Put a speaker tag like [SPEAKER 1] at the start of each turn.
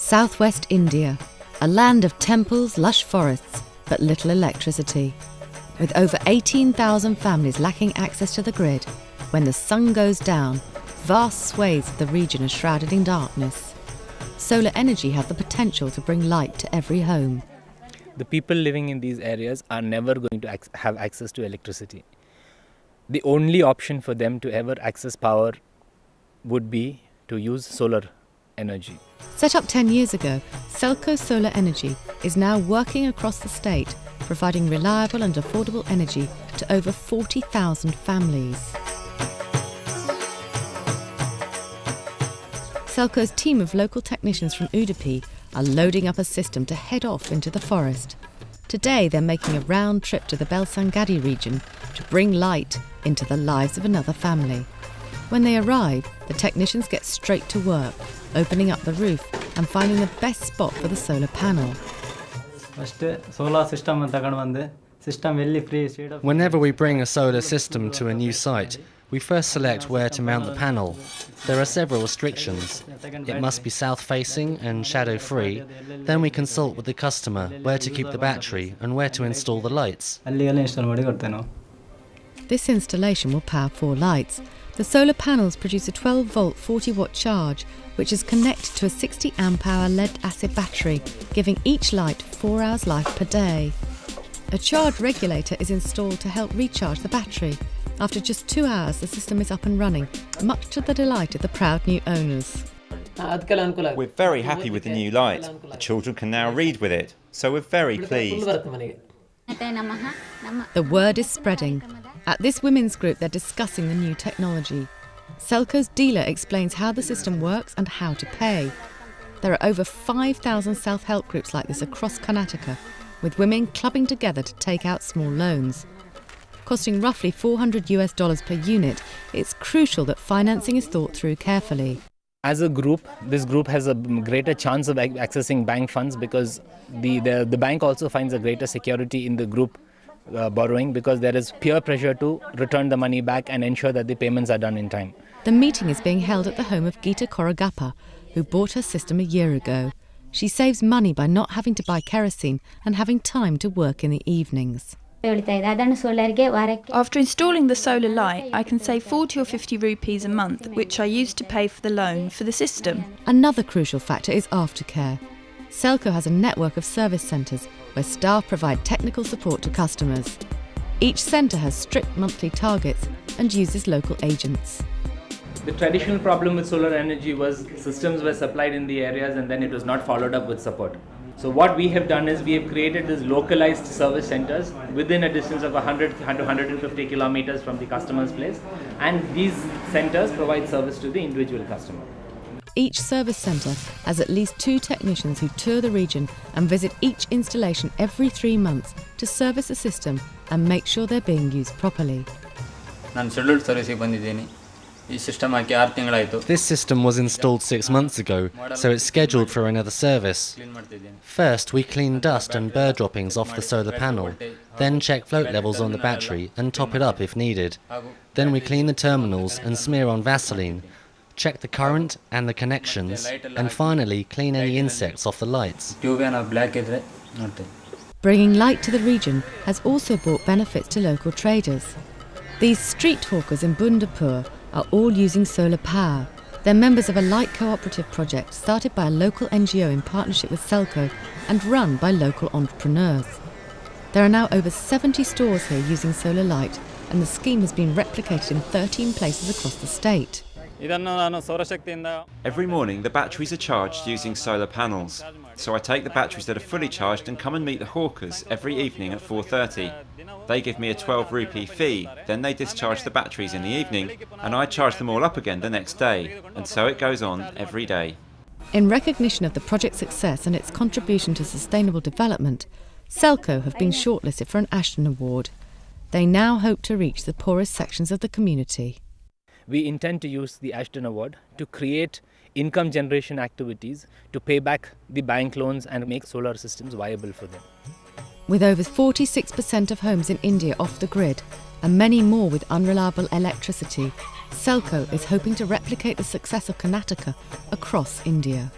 [SPEAKER 1] Southwest India, a land of temples, lush forests, but little electricity. With over 18,000 families lacking access to the grid, when the sun goes down, vast swathes of the region are shrouded in darkness. Solar energy has the potential to bring light to every home.
[SPEAKER 2] The people living in these areas are never going to have access to electricity. The only option for them to ever access power would be to use solar energy.
[SPEAKER 1] Set up 10 years ago, SELCO Solar Energy is now working across the state, providing reliable and affordable energy to over 40,000 families. SELCO's team of local technicians from Udupi are loading up a system to head off into the forest. Today they're making a round trip to the Belsangadi region to bring light into the lives of another family. When they arrive, the technicians get straight to work, opening up the roof and finding the best spot for the solar panel.
[SPEAKER 3] Whenever we bring a solar system to a new site, we first select where to mount the panel. There are several restrictions. It must be south-facing and shadow-free. Then we consult with the customer where to keep the battery and where to install the lights.
[SPEAKER 1] This installation will power 4 lights. The solar panels produce a 12-volt 40-watt charge, which is connected to a 60 amp-hour lead-acid battery, giving each light 4 hours life per day. A charge regulator is installed to help recharge the battery. After just 2 hours, the system is up and running, much to the delight of the proud new owners.
[SPEAKER 4] We're very happy with the new light. The children can now read with it, so we're very pleased.
[SPEAKER 1] The word is spreading. At this women's group, they're discussing the new technology. SELCO's dealer explains how the system works and how to pay. There are over 5,000 self-help groups like this across Karnataka, with women clubbing together to take out small loans. Costing roughly $400 per unit, it's crucial that financing is thought through carefully.
[SPEAKER 2] As a group, this group has a greater chance of accessing bank funds because the bank also finds a greater security in the group borrowing because there is peer pressure to return the money back and ensure that the payments are done in time.
[SPEAKER 1] The meeting is being held at the home of Geeta Koragappa, who bought her system a year ago. She saves money by not having to buy kerosene and having time to work in the evenings.
[SPEAKER 5] After installing the solar light, I can save 40 or 50 rupees a month, which I use to pay for the loan for the system.
[SPEAKER 1] Another crucial factor is aftercare. SELCO has a network of service centres where staff provide technical support to customers. Each centre has strict monthly targets and uses local agents.
[SPEAKER 2] The traditional problem with solar energy was systems were supplied in the areas and then it was not followed up with support. So what we have done is we have created these localized service centers within a distance of 100 to 150 kilometers from the customer's place, and these centers provide service to the individual customer.
[SPEAKER 1] Each service centre has at least 2 technicians who tour the region and visit each installation every 3 months to service the system and make sure they're being used properly.
[SPEAKER 3] This system was installed 6 months ago, so it's scheduled for another service. First, we clean dust and bird droppings off the solar panel, then check float levels on the battery and top it up if needed. Then we clean the terminals and smear on Vaseline, check the current and the connections, and finally clean any insects off the lights.
[SPEAKER 1] Bringing light to the region has also brought benefits to local traders. These street hawkers in Bundapur are all using solar power. They're members of a light cooperative project started by a local NGO in partnership with SELCO and run by local entrepreneurs. There are now over 70 stores here using solar light, and the scheme has been replicated in 13 places across the state.
[SPEAKER 4] Every morning the batteries are charged using solar panels. So I take the batteries that are fully charged and come and meet the hawkers every evening at 4:30. They give me a 12 rupee fee, then they discharge the batteries in the evening and I charge them all up again the next day, and so it goes on every day.
[SPEAKER 1] In recognition of the project's success and its contribution to sustainable development, SELCO have been shortlisted for an Ashden Award. They now hope to reach the poorest sections of the community.
[SPEAKER 2] We intend to use the Ashden Award to create income generation activities to pay back the bank loans and make solar systems viable for them.
[SPEAKER 1] With over 46% of homes in India off the grid and many more with unreliable electricity, SELCO is hoping to replicate the success of Karnataka across India.